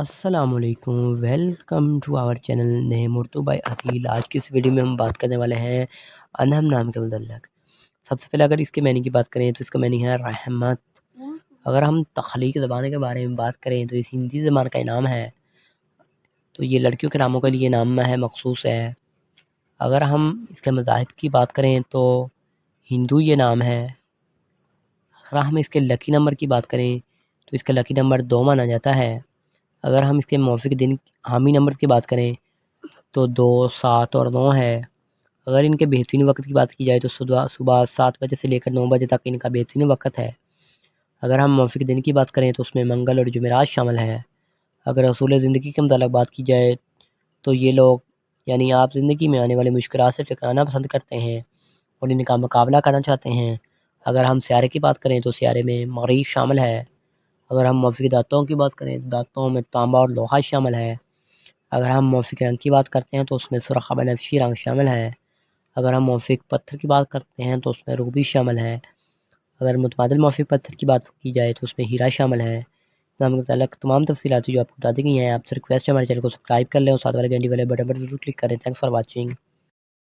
السلام علیکم، welcome to our channel name Urdu by Aqeel. آج کی اس ویڈیو میں ہم بات کرنے والے ہیں انہم نام کے متعلق۔ سب سے پہلے اگر اس کے معنی کی بات کریں تو اس کا معنی ہے رحمت۔ اگر ہم تخلیق زبان کے بارے میں بات کریں تو اس ہندی زبان کا نام ہے، تو یہ لڑکیوں کے ناموں کے لیے نام ہے، مخصوص ہے۔ اگر ہم اس کے مذاہب کی بات کریں تو ہندو یہ نام ہے۔ اگر ہم اس کے لکی نمبر کی بات کریں تو اس کا لکی نمبر 2 مانا جاتا ہے۔ اگر ہم اس کے موافق دن حامی نمبر کی بات کریں تو 2، 7 اور 9 ہے۔ اگر ان کے بہترین وقت کی بات کی جائے تو صبح 7 بجے سے لے کر 9 بجے تک ان کا بہترین وقت ہے۔ اگر ہم موافق دن کی بات کریں تو اس میں منگل اور جمعرات شامل ہے۔ اگر اصول زندگی کے متعلق بات کی جائے تو یہ لوگ یعنی آپ زندگی میں آنے والی مشکلات سے ٹکرانا پسند کرتے ہیں اور ان کا مقابلہ کرنا چاہتے ہیں۔ اگر ہم سیارے کی بات کریں تو سیارے میں مریخ شامل ہے۔ اگر ہم موافق دانتوں کی بات کریں تو دانتوں میں تانبا اور لوہا شامل ہے۔ اگر ہم موافق رنگ کی بات کرتے ہیں تو اس میں سرخ بنفشی رنگ شامل ہے۔ اگر ہم موافق پتھر کی بات کرتے ہیں تو اس میں روبی شامل ہے۔ اگر متبادل موافق پتھر کی بات کی جائے تو اس میں ہیرا شامل ہے۔ نام کے متعلق تمام تفصیلات جو آپ کو بتا دی گئی ہیں، آپ سے ریکویسٹ ہے ہمارے چینل کو سبسکرائب کر لیں اور ساتھ والے گھنٹی والے بٹن پر ضرور کلک کریں۔ Thanks for watching.